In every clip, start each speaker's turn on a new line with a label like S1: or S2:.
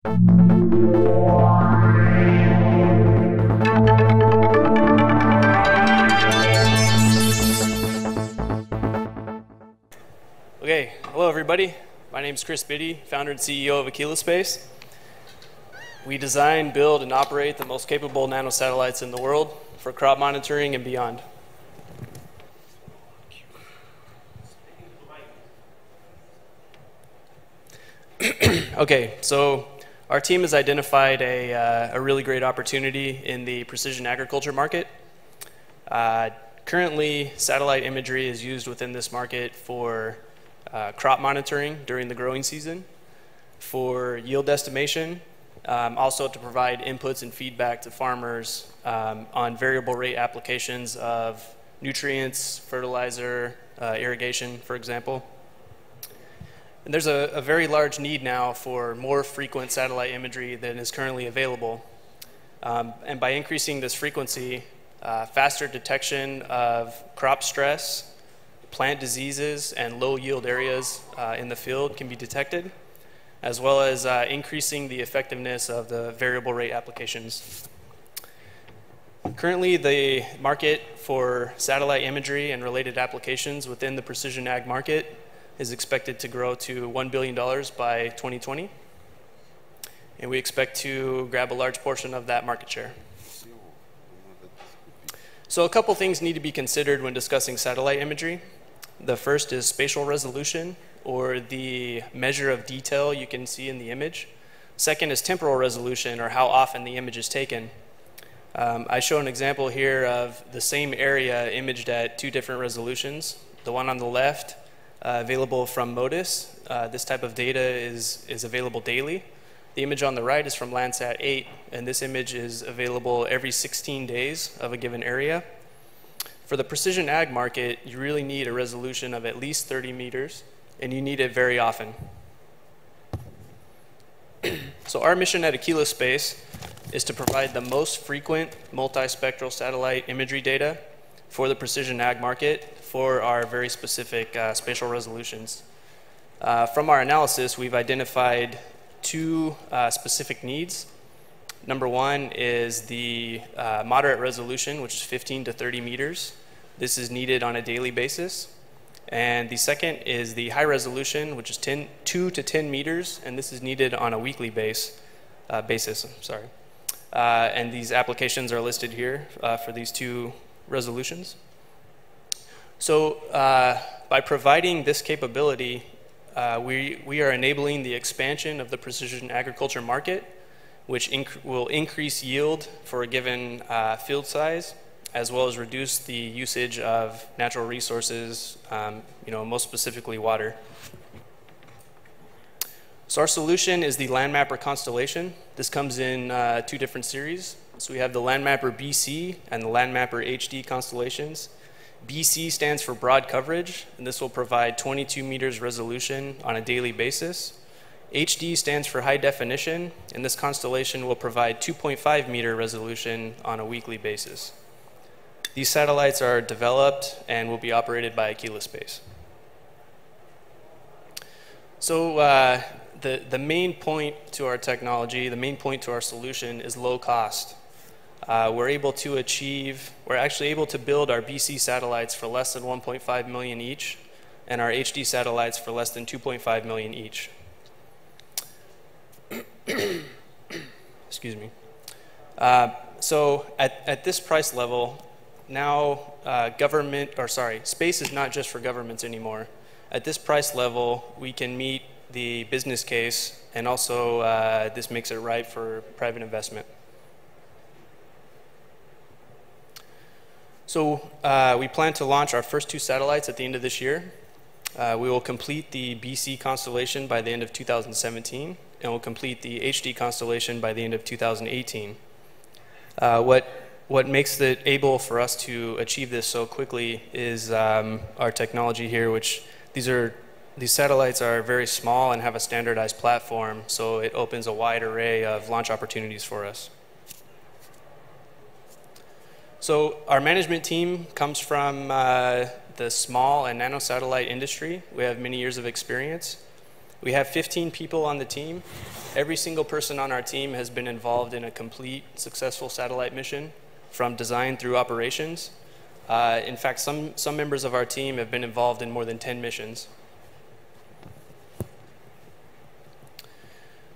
S1: Okay, hello everybody. My name is Chris Biddy, founder and CEO of Aquila Space. We design, build, and operate the most capable nanosatellites in the world for crop monitoring and beyond. Okay, so our team has identified a really great opportunity in the precision agriculture market. Currently, satellite imagery is used within this market for crop monitoring during the growing season, for yield estimation, also to provide inputs and feedback to farmers on variable rate applications of nutrients, fertilizer, irrigation, for example. And there's a very large need now for more frequent satellite imagery than is currently available. And by increasing this frequency, faster detection of crop stress, plant diseases, and low yield areas in the field can be detected, as well as increasing the effectiveness of the variable rate applications. Currently, the market for satellite imagery and related applications within the precision ag market is expected to grow to $1 billion by 2020. And we expect to grab a large portion of that market share. So a couple things need to be considered when discussing satellite imagery. The first is spatial resolution, or the measure of detail you can see in the image. Second is temporal resolution, or how often the image is taken. I show an example here of the same area imaged at two different resolutions. The one on the left, available from MODIS. This type of data is available daily. The image on the right is from Landsat 8, and this image is available every 16 days of a given area. For the precision ag market, you really need a resolution of at least 30 meters, and you need it very often. So our mission at Aquila Space is to provide the most frequent multispectral satellite imagery data for the precision ag market for our very specific spatial resolutions. From our analysis, we've identified two specific needs. Number one is the moderate resolution, which is 15 to 30 meters. This is needed on a daily basis. And the second is the high resolution, which is 2 to 10 meters, and this is needed on a weekly basis. And these applications are listed here for these two resolutions. So by providing this capability, we are enabling the expansion of the precision agriculture market, which will increase yield for a given field size, as well as reduce the usage of natural resources, most specifically water. So our solution is the Landmapper constellation. This comes in two different series. So we have the Landmapper BC and the Landmapper HD constellations. BC stands for broad coverage, and this will provide 22 meters resolution on a daily basis. HD stands for high definition, and this constellation will provide 2.5 meter resolution on a weekly basis. These satellites are developed and will be operated by Aquila Space. So the main point to our technology, the main point to our solution is low cost. We're actually able to build our BC satellites for less than 1.5 million each, and our HD satellites for less than 2.5 million each. Excuse me. So at this price level, now space is not just for governments anymore. At this price level, we can meet the business case, and also this makes it right for private investment. So we plan to launch our first two satellites at the end of this year. We will complete the BC constellation by the end of 2017, and we'll complete the HD constellation by the end of 2018. What makes it able for us to achieve this so quickly is our technology here, which these satellites are very small and have a standardized platform, so it opens a wide array of launch opportunities for us. So our management team comes from the small and nanosatellite industry. We have many years of experience. We have 15 people on the team. Every single person on our team has been involved in a complete successful satellite mission, from design through operations. In fact, some members of our team have been involved in more than 10 missions.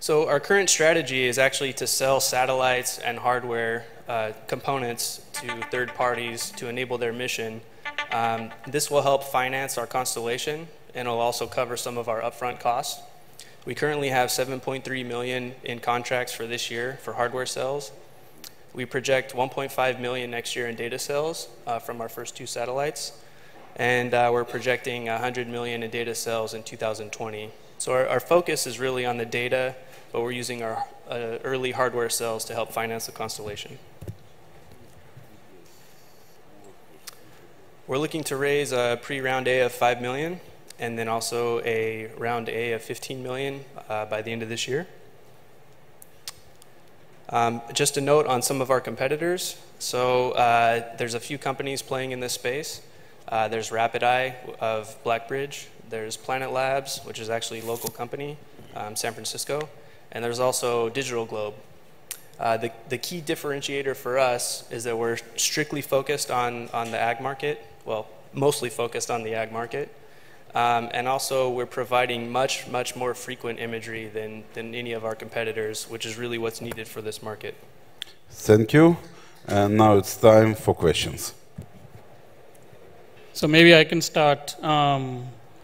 S1: So our current strategy is actually to sell satellites and hardware components to third parties to enable their mission. This will help finance our constellation, and it'll also cover some of our upfront costs. We currently have $7.3 million in contracts for this year for hardware sales. We project $1.5 million next year in data sales from our first 2 satellites. And we're projecting $100 million in data sales in 2020. So our focus is really on the data, but we're using our early hardware sales to help finance the constellation. We're looking to raise a pre-round A of $5 million, and then also a round A of $15 million by the end of this year. Just a note on some of our competitors. So there's a few companies playing in this space. There's Rapid Eye of Blackbridge. There's Planet Labs, which is actually a local company, San Francisco. And there's also Digital Globe. The key differentiator for us is that we're strictly focused on the ag market, well, mostly focused on the ag market. And also we're providing much more frequent imagery than any of our competitors, which is really what's needed for this market.
S2: Thank you. And now it's time for questions.
S3: So maybe I can start.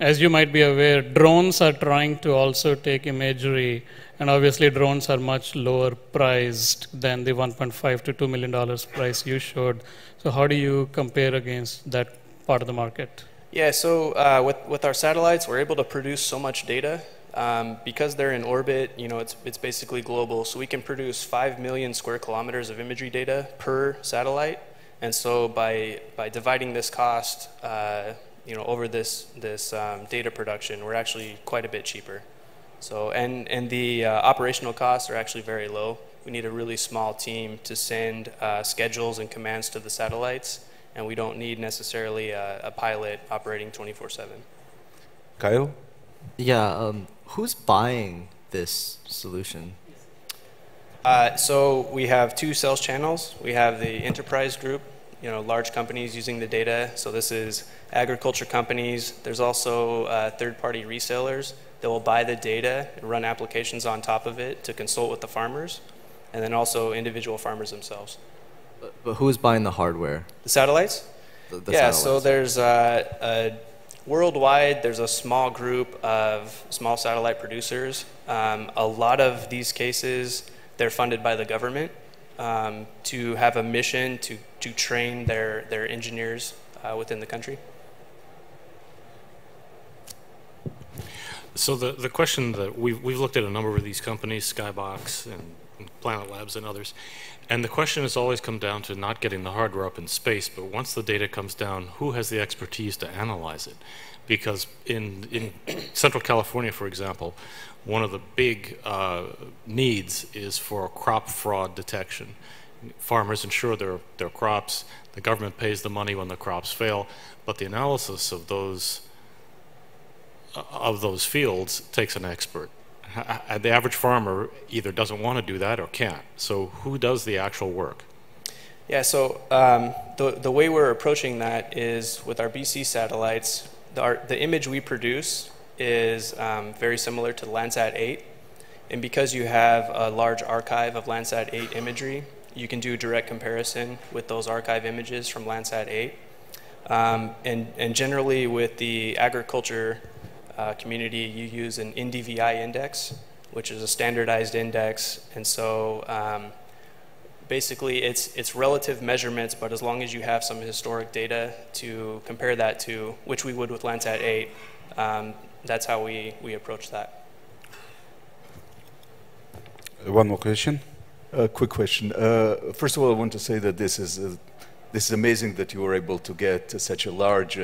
S3: As you might be aware, drones are trying to also take imagery, and obviously drones are much lower priced than the $1.5 to $2 million price you showed. So how do you compare against that part of the market?
S1: Yeah, so with our satellites, we're able to produce so much data. Because they're in orbit, you know, it's basically global. So we can produce 5 million square kilometers of imagery data per satellite. And so by dividing this cost, you know, over this data production, we're actually quite a bit cheaper. So and the operational costs are actually very low. We need a really small team to send schedules and commands to the satellites, and we don't need necessarily a pilot operating 24/7.
S2: Kyle?
S4: Yeah, who's buying this solution?
S1: So we have 2 sales channels. We have the enterprise group, you know, large companies using the data. So this is agriculture companies. There's also third-party resellers that will buy the data and run applications on top of it to consult with the farmers, and then also individual farmers themselves.
S4: But who's buying the hardware?
S1: The satellites?
S4: The
S1: yeah,
S4: satellites.
S1: so there's worldwide, there's a small group of small satellite producers. A lot of these cases, they're funded by the government to have a mission to train their engineers within the country.
S5: So the question that we've looked at a number of these companies, Skybox and Planet Labs and others, and the question has always come down to not getting the hardware up in space, but once the data comes down, who has the expertise to analyze it? Because in Central California, for example, one of the big needs is for crop fraud detection. Farmers insure their crops, the government pays the money when the crops fail, but the analysis of those fields takes an expert. The average farmer either doesn't want to do that or can't. So who does the actual work?
S1: Yeah, so the way we're approaching that is with our BC satellites, the image we produce is very similar to Landsat 8. And because you have a large archive of Landsat 8 imagery, you can do direct comparison with those archive images from Landsat 8. And generally with the agriculture community, you use an NDVI index, which is a standardized index. And so basically it's relative measurements, but as long as you have some historic data to compare that to, which we would with Landsat 8, that's how we approach that.
S2: One more question.
S6: Quick question. First of all, I want to say that this is amazing that you were able to get such a large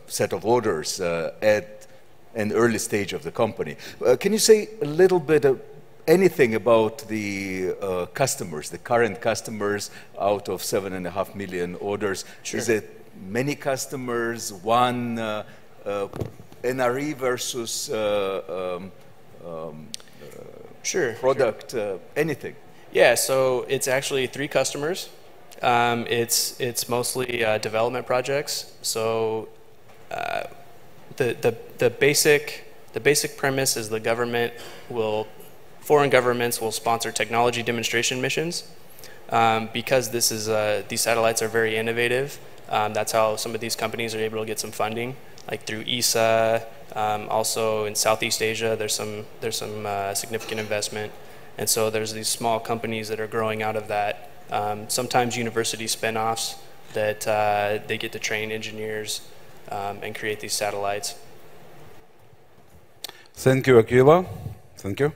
S6: set of orders at an early stage of the company. Can you say a little bit of anything about the customers, the current customers out of 7.5 million orders?
S1: Sure.
S6: Is it many customers, one? NRE versus
S1: Sure.
S6: product, anything?
S1: Yeah, so it's actually 3 customers. It's mostly development projects. So the basic premise is foreign governments will sponsor technology demonstration missions. Because these satellites are very innovative, that's how some of these companies are able to get some funding, like through ESA. Also in Southeast Asia, there's some significant investment, and so there's these small companies that are growing out of that. Sometimes university spin-offs that they get to train engineers and create these satellites.
S2: Thank you, Aquila. Thank you.